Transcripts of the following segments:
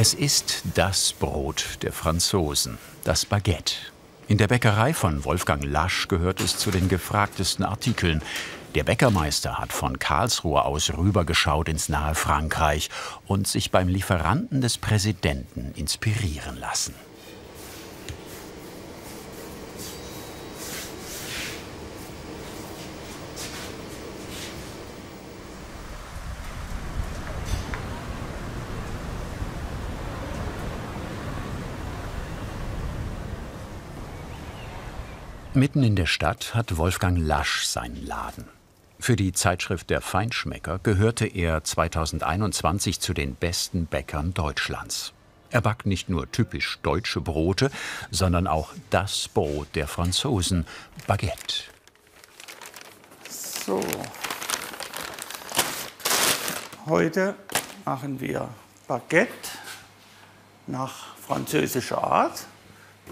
Es ist das Brot der Franzosen, das Baguette. In der Bäckerei von Wolfgang Lasch gehört es zu den gefragtesten Artikeln. Der Bäckermeister hat von Karlsruhe aus rübergeschaut ins nahe Frankreich und sich beim Lieferanten des Präsidenten inspirieren lassen. Mitten in der Stadt hat Wolfgang Lasch seinen Laden. Für die Zeitschrift Der Feinschmecker gehörte er 2021 zu den besten Bäckern Deutschlands. Er backt nicht nur typisch deutsche Brote, sondern auch das Brot der Franzosen, Baguette. So, heute machen wir Baguette nach französischer Art.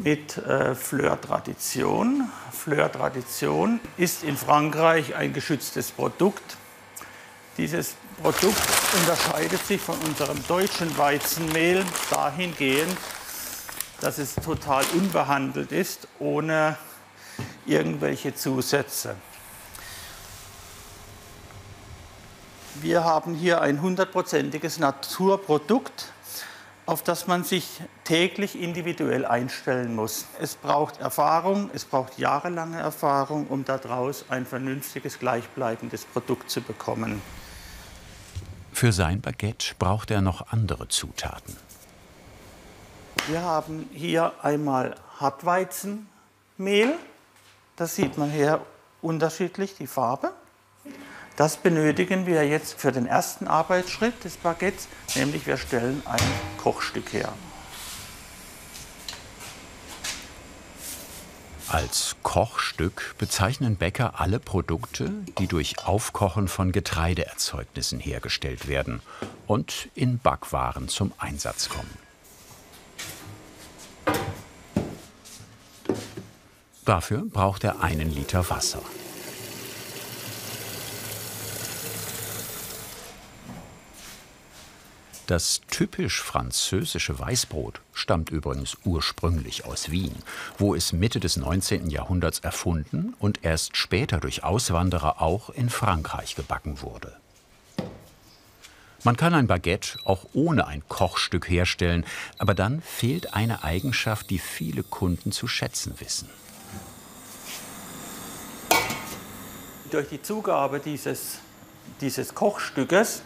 Mit Fleur Tradition. Fleur Tradition ist in Frankreich ein geschütztes Produkt. Dieses Produkt unterscheidet sich von unserem deutschen Weizenmehl dahingehend, dass es total unbehandelt ist, ohne irgendwelche Zusätze. Wir haben hier ein 100%iges Naturprodukt, auf das man sich täglich individuell einstellen muss. Es braucht Erfahrung, es braucht jahrelange Erfahrung, um daraus ein vernünftiges, gleichbleibendes Produkt zu bekommen. Für sein Baguette braucht er noch andere Zutaten. Wir haben hier einmal Hartweizenmehl. Das sieht man hier unterschiedlich, die Farbe. Das benötigen wir jetzt für den ersten Arbeitsschritt des Baguettes, nämlich wir stellen ein Kochstück her. Als Kochstück bezeichnen Bäcker alle Produkte, die durch Aufkochen von Getreideerzeugnissen hergestellt werden und in Backwaren zum Einsatz kommen. Dafür braucht er 1 Liter Wasser. Das typisch französische Weißbrot stammt übrigens ursprünglich aus Wien, wo es Mitte des 19. Jahrhunderts erfunden und erst später durch Auswanderer auch in Frankreich gebacken wurde. Man kann ein Baguette auch ohne ein Kochstück herstellen, aber dann fehlt eine Eigenschaft, die viele Kunden zu schätzen wissen. Durch die Zugabe dieses Kochstückes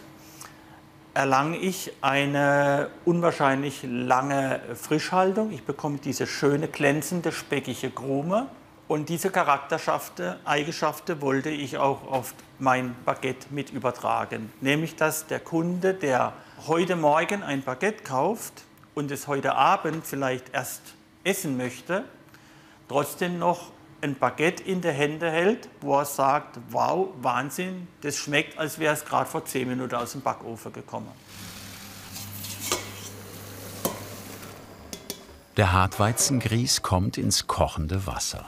erlange ich eine unwahrscheinlich lange Frischhaltung. Ich bekomme diese schöne, glänzende, speckige Krume. Und diese Eigenschaften wollte ich auch auf mein Baguette mit übertragen. Nämlich, dass der Kunde, der heute Morgen ein Baguette kauft und es heute Abend vielleicht erst essen möchte, trotzdem noch ein Baguette in der Hände hält, wo er sagt, wow, Wahnsinn, das schmeckt, als wäre es gerade vor 10 Minuten aus dem Backofen gekommen. Der Hartweizengrieß kommt ins kochende Wasser.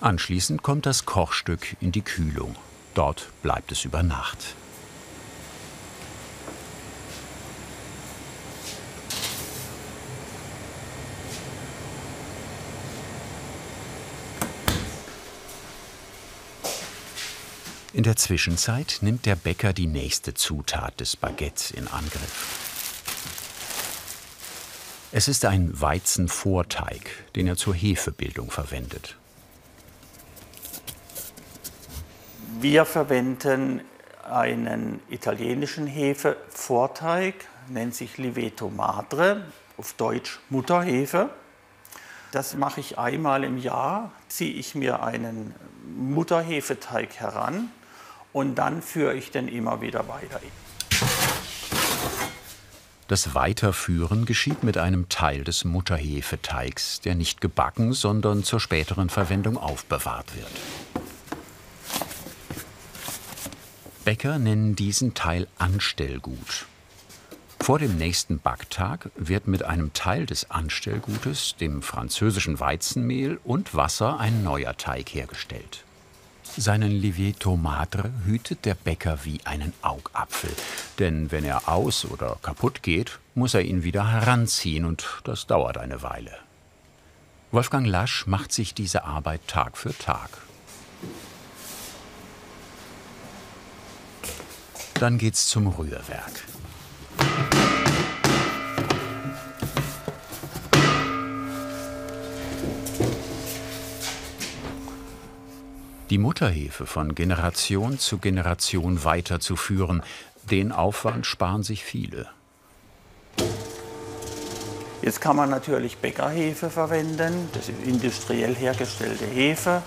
Anschließend kommt das Kochstück in die Kühlung. Dort bleibt es über Nacht. In der Zwischenzeit nimmt der Bäcker die nächste Zutat des Baguettes in Angriff. Es ist ein Weizenvorteig, den er zur Hefebildung verwendet. Wir verwenden einen italienischen Hefevorteig, nennt sich Lievito Madre, auf Deutsch Mutterhefe. Das mache ich einmal im Jahr, ziehe ich mir einen Mutterhefeteig heran und dann führe ich den immer wieder weiter. Das Weiterführen geschieht mit einem Teil des Mutterhefeteigs, der nicht gebacken, sondern zur späteren Verwendung aufbewahrt wird. Bäcker nennen diesen Teil Anstellgut. Vor dem nächsten Backtag wird mit einem Teil des Anstellgutes, dem französischen Weizenmehl und Wasser, ein neuer Teig hergestellt. Seinen Lievito Madre hütet der Bäcker wie einen Augapfel. Denn wenn er aus- oder kaputt geht, muss er ihn wieder heranziehen und das dauert eine Weile. Wolfgang Lasch macht sich diese Arbeit Tag für Tag. Dann geht's zum Rührwerk. Die Mutterhefe von Generation zu Generation weiterzuführen, den Aufwand sparen sich viele. Jetzt kann man natürlich Bäckerhefe verwenden, das ist industriell hergestellte Hefe,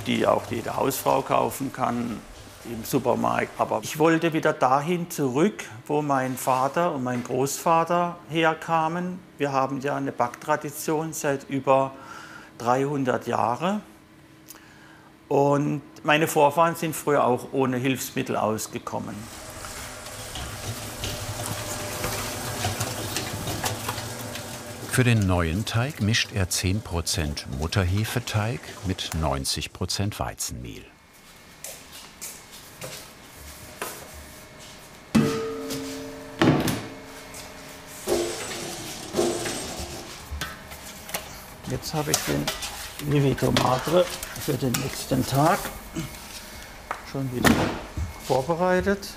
die auch jede Hausfrau kaufen kann im Supermarkt. Aber ich wollte wieder dahin zurück, wo mein Vater und mein Großvater herkamen. Wir haben ja eine Backtradition seit über 300 Jahren. Und meine Vorfahren sind früher auch ohne Hilfsmittel ausgekommen. Für den neuen Teig mischt er 10% Mutterhefeteig mit 90% Weizenmehl. Jetzt habe ich den Lievito Madre für den nächsten Tag schon wieder vorbereitet.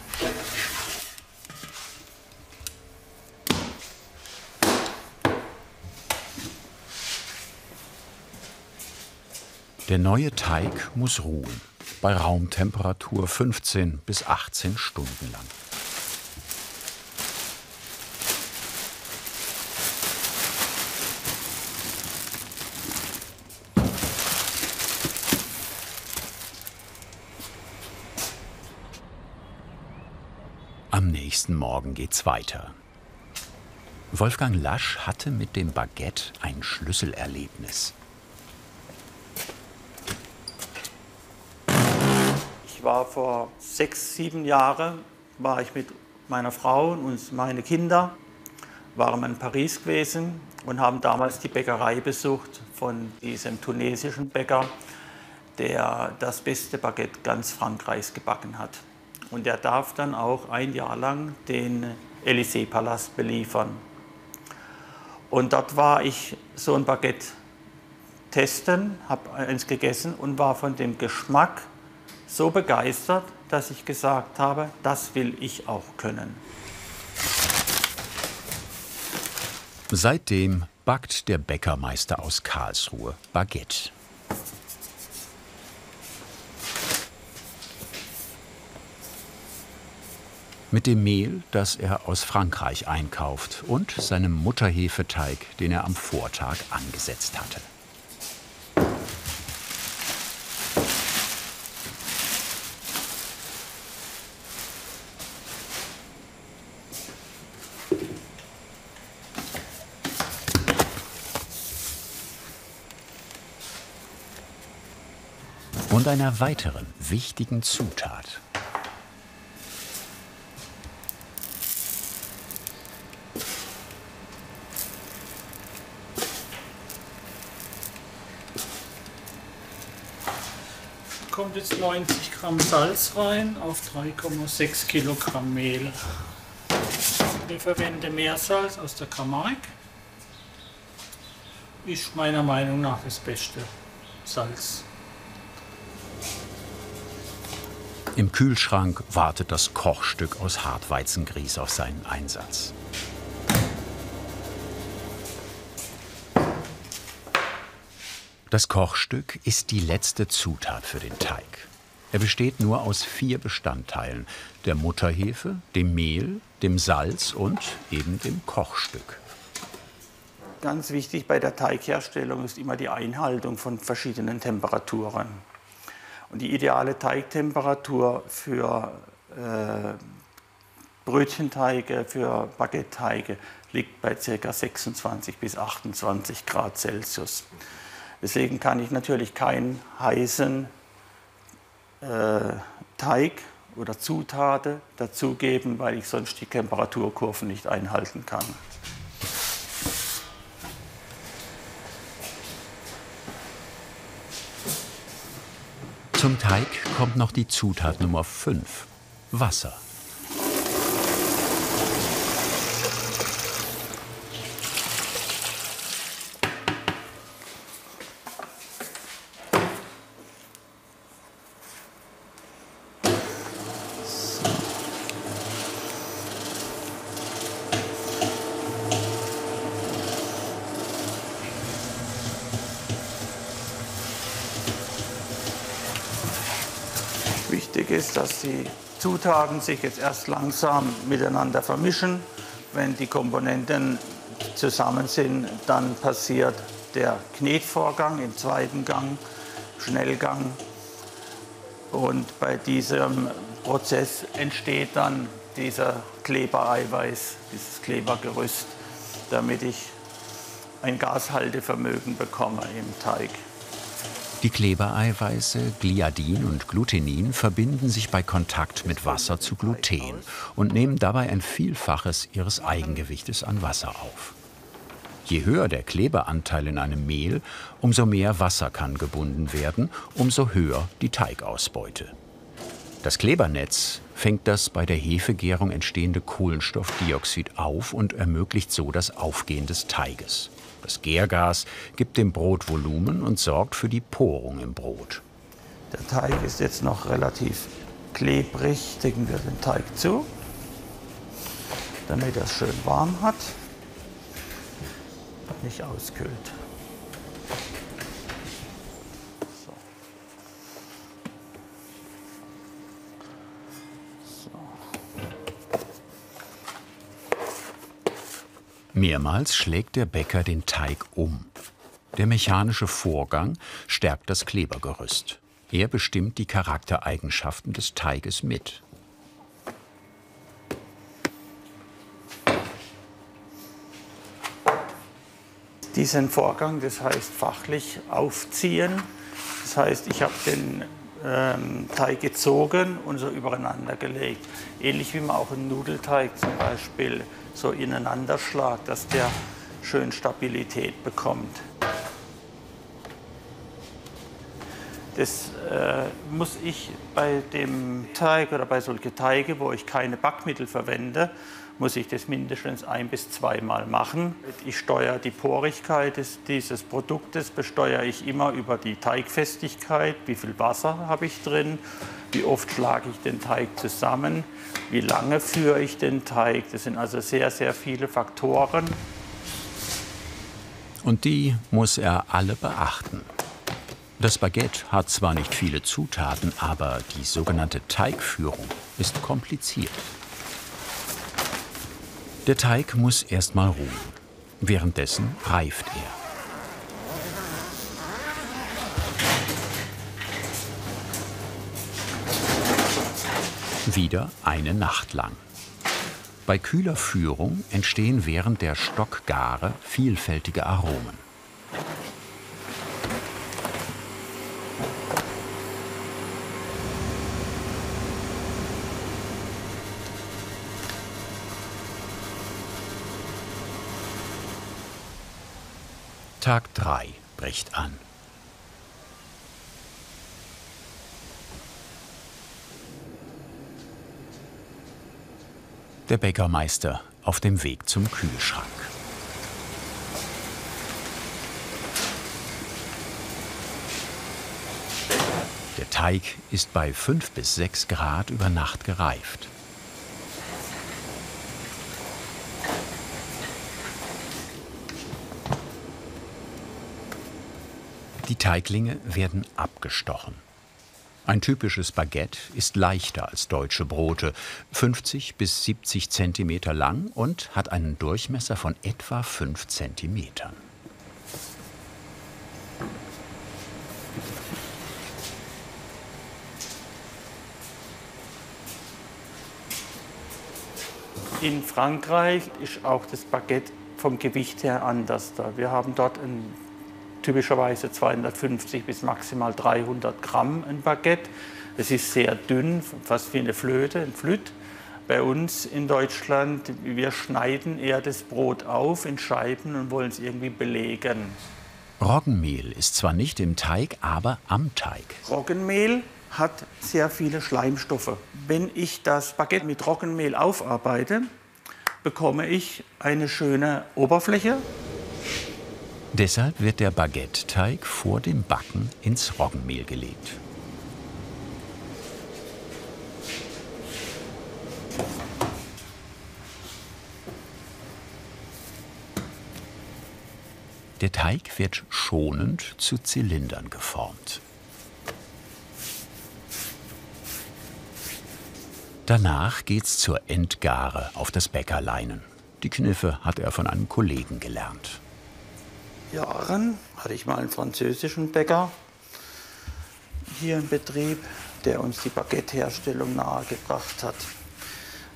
Der neue Teig muss ruhen, bei Raumtemperatur 15 bis 18 Stunden lang. Am nächsten Morgen geht's weiter. Wolfgang Lasch hatte mit dem Baguette ein Schlüsselerlebnis. Ich war vor 6, 7 Jahren, war ich mit meiner Frau und meine Kinder, waren in Paris gewesen und haben damals die Bäckerei besucht von diesem tunesischen Bäcker, der das beste Baguette ganz Frankreichs gebacken hat. Und er darf dann auch ein Jahr lang den Élysée-Palast beliefern. Und dort war ich so ein Baguette testen, habe eins gegessen und war von dem Geschmack so begeistert, dass ich gesagt habe, das will ich auch können. Seitdem backt der Bäckermeister aus Karlsruhe Baguette. Mit dem Mehl, das er aus Frankreich einkauft, und seinem Mutterhefeteig, den er am Vortag angesetzt hatte. Und einer weiteren wichtigen Zutat. Kommt jetzt 90 Gramm Salz rein auf 3,6 Kilogramm Mehl. Wir verwenden Meersalz aus der Camargue. Ist meiner Meinung nach das beste Salz. Im Kühlschrank wartet das Kochstück aus Hartweizengrieß auf seinen Einsatz. Das Kochstück ist die letzte Zutat für den Teig. Er besteht nur aus 4 Bestandteilen: der Mutterhefe, dem Mehl, dem Salz und eben dem Kochstück. Ganz wichtig bei der Teigherstellung ist immer die Einhaltung von verschiedenen Temperaturen. Und die ideale Teigtemperatur für Brötchenteige, für Baguette-Teige liegt bei ca. 26 bis 28 Grad Celsius. Deswegen kann ich natürlich keinen heißen Teig oder Zutaten dazugeben, weil ich sonst die Temperaturkurven nicht einhalten kann. Zum Teig kommt noch die Zutat Nummer 5, Wasser. Wichtig ist, dass die Zutaten sich jetzt erst langsam miteinander vermischen. Wenn die Komponenten zusammen sind, dann passiert der Knetvorgang im zweiten Gang, Schnellgang. Und bei diesem Prozess entsteht dann dieser Klebereiweiß, dieses Klebergerüst, damit ich ein Gashaltevermögen bekomme im Teig. Die Klebereiweiße Gliadin und Glutenin verbinden sich bei Kontakt mit Wasser zu Gluten und nehmen dabei ein Vielfaches ihres Eigengewichtes an Wasser auf. Je höher der Klebeanteil in einem Mehl, umso mehr Wasser kann gebunden werden, umso höher die Teigausbeute. Das Klebernetz fängt das bei der Hefegärung entstehende Kohlenstoffdioxid auf und ermöglicht so das Aufgehen des Teiges. Das Gärgas gibt dem Brot Volumen und sorgt für die Porung im Brot. Der Teig ist jetzt noch relativ klebrig. Decken wir den Teig zu, damit er es schön warm hat, nicht auskühlt. So. Mehrmals schlägt der Bäcker den Teig um. Der mechanische Vorgang stärkt das Klebergerüst. Er bestimmt die Charaktereigenschaften des Teiges mit. Diesen Vorgang, das heißt fachlich aufziehen. Das heißt, ich habe den Teig gezogen und so übereinander gelegt. Ähnlich wie man auch einen Nudelteig zum Beispiel so ineinander schlagt, dass der schön Stabilität bekommt. Das muss ich bei dem Teig oder bei solchen Teige, wo ich keine Backmittel verwende, muss ich das mindestens 1- bis 2-mal machen. Ich steuere die Porigkeit dieses Produktes, besteuere ich immer über die Teigfestigkeit, wie viel Wasser habe ich drin, wie oft schlage ich den Teig zusammen, wie lange führe ich den Teig. Das sind also sehr, sehr viele Faktoren. Und die muss er alle beachten. Das Baguette hat zwar nicht viele Zutaten, aber die sogenannte Teigführung ist kompliziert. Der Teig muss erst mal ruhen. Währenddessen reift er. Wieder eine Nacht lang. Bei kühler Führung entstehen während der Stockgare vielfältige Aromen. Tag 3 bricht an. Der Bäckermeister auf dem Weg zum Kühlschrank. Der Teig ist bei 5 bis 6 Grad über Nacht gereift. Die Teiglinge werden abgestochen. Ein typisches Baguette ist leichter als deutsche Brote, 50 bis 70 cm lang und hat einen Durchmesser von etwa 5 cm. In Frankreich ist auch das Baguette vom Gewicht her anders. Wir haben dort typischerweise 250 bis maximal 300 Gramm ein Baguette. Es ist sehr dünn, fast wie eine Flöte, ein Flüt. Bei uns in Deutschland, wir schneiden eher das Brot auf in Scheiben und wollen es irgendwie belegen. Roggenmehl ist zwar nicht im Teig, aber am Teig. Roggenmehl hat sehr viele Schleimstoffe. Wenn ich das Baguette mit Roggenmehl aufarbeite, bekomme ich eine schöne Oberfläche. Deshalb wird der Baguette-Teig vor dem Backen ins Roggenmehl gelegt. Der Teig wird schonend zu Zylindern geformt. Danach geht's zur Endgare auf das Bäckerleinen. Die Kniffe hat er von einem Kollegen gelernt. Jahren hatte ich mal einen französischen Bäcker hier im Betrieb, der uns die Baguette-Herstellung nahegebracht hat.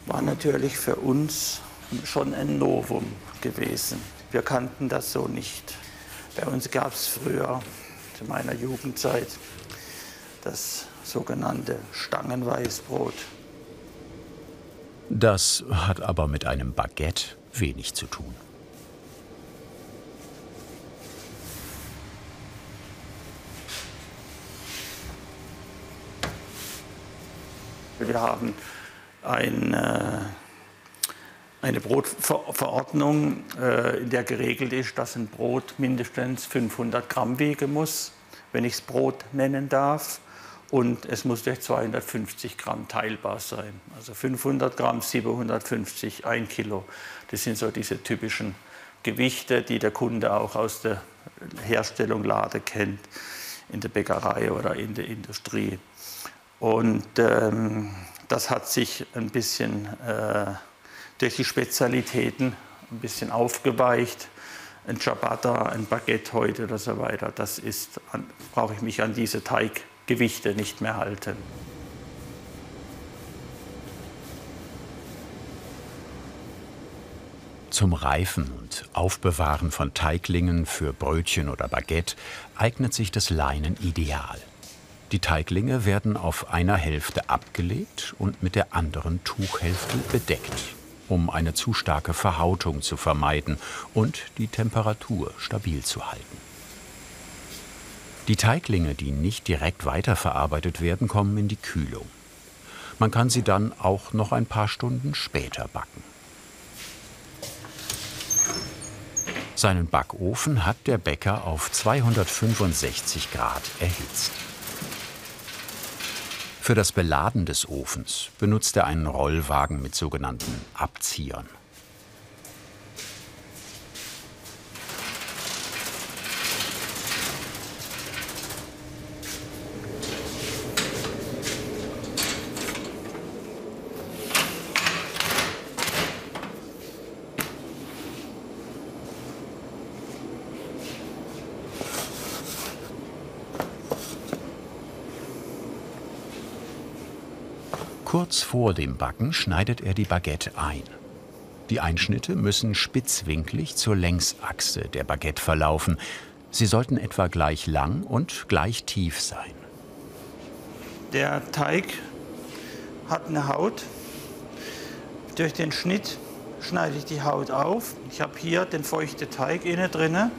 War natürlich für uns schon ein Novum gewesen. Wir kannten das so nicht. Bei uns gab es früher, zu meiner Jugendzeit, das sogenannte Stangenweißbrot. Das hat aber mit einem Baguette wenig zu tun. Wir haben eine Brotverordnung, in der geregelt ist, dass ein Brot mindestens 500 Gramm wiegen muss, wenn ich es Brot nennen darf. Und es muss durch 250 Gramm teilbar sein. Also 500 Gramm, 750, 1 Kilo. Das sind so diese typischen Gewichte, die der Kunde auch aus der Herstellung Lade kennt, in der Bäckerei oder in der Industrie. Und das hat sich ein bisschen durch die Spezialitäten ein bisschen aufgeweicht. Ein Ciabatta, ein Baguette heute oder so weiter, brauche ich mich an diese Teiggewichte nicht mehr halten. Zum Reifen und Aufbewahren von Teiglingen für Brötchen oder Baguette eignet sich das Leinen ideal. Die Teiglinge werden auf einer Hälfte abgelegt und mit der anderen Tuchhälfte bedeckt, um eine zu starke Verhautung zu vermeiden und die Temperatur stabil zu halten. Die Teiglinge, die nicht direkt weiterverarbeitet werden, kommen in die Kühlung. Man kann sie dann auch noch ein paar Stunden später backen. Seinen Backofen hat der Bäcker auf 265 Grad erhitzt. Für das Beladen des Ofens benutzt er einen Rollwagen mit sogenannten Abziehern. Kurz vor dem Backen schneidet er die Baguette ein. Die Einschnitte müssen spitzwinklig zur Längsachse der Baguette verlaufen. Sie sollten etwa gleich lang und gleich tief sein. Der Teig hat eine Haut. Durch den Schnitt schneide ich die Haut auf. Ich habe hier den feuchten Teig innen drin.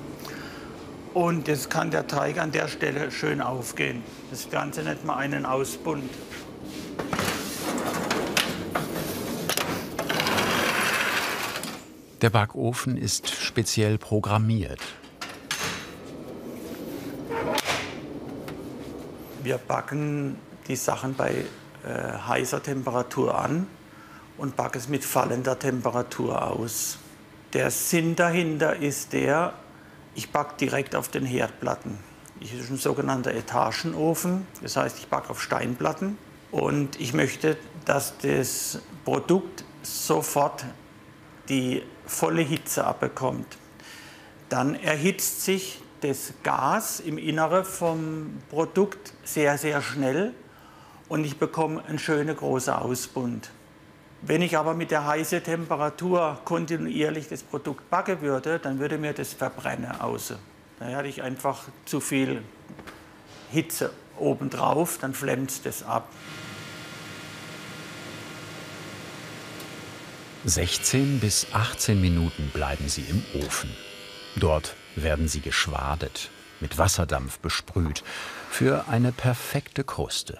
Und jetzt kann der Teig an der Stelle schön aufgehen. Das Ganze nennt man einen Ausbund. Der Backofen ist speziell programmiert. Wir backen die Sachen bei heißer Temperatur an und backen es mit fallender Temperatur aus. Der Sinn dahinter ist ich backe direkt auf den Herdplatten. Das ist ein sogenannter Etagenofen, das heißt, ich backe auf Steinplatten. Und ich möchte, dass das Produkt sofort die volle Hitze abbekommt. Dann erhitzt sich das Gas im Inneren vom Produkt sehr, sehr schnell und ich bekomme einen schönen großen Ausbund. Wenn ich aber mit der heißen Temperatur kontinuierlich das Produkt backen würde, dann würde mir das verbrennen außen. Da hätte ich einfach zu viel Hitze obendrauf, dann flemmt es ab. 16 bis 18 Minuten bleiben sie im Ofen. Dort werden sie geschwadet, mit Wasserdampf besprüht, für eine perfekte Kruste.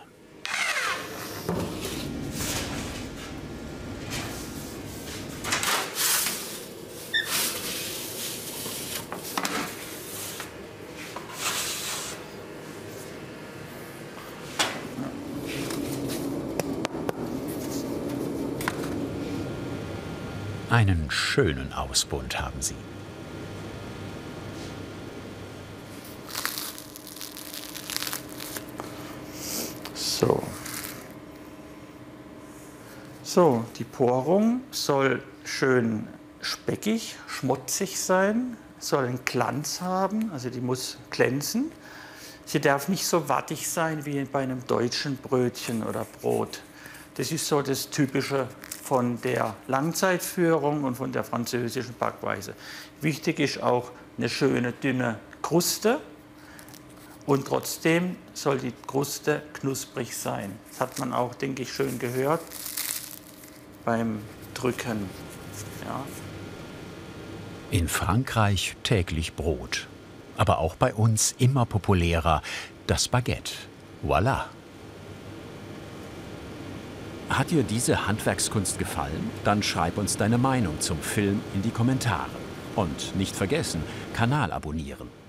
Einen schönen Ausbund haben sie. So, die Porung soll schön speckig, schmutzig sein, soll einen Glanz haben, also die muss glänzen. Sie darf nicht so wattig sein wie bei einem deutschen Brötchen oder Brot. Das ist so das Typische von der Langzeitführung und von der französischen Backweise. Wichtig ist auch eine schöne, dünne Kruste und trotzdem soll die Kruste knusprig sein. Das hat man auch, denke ich, schön gehört beim Drücken. Ja. In Frankreich täglich Brot, aber auch bei uns immer populärer das Baguette. Voilà! Hat dir diese Handwerkskunst gefallen? Dann schreib uns deine Meinung zum Film in die Kommentare. Und nicht vergessen, Kanal abonnieren.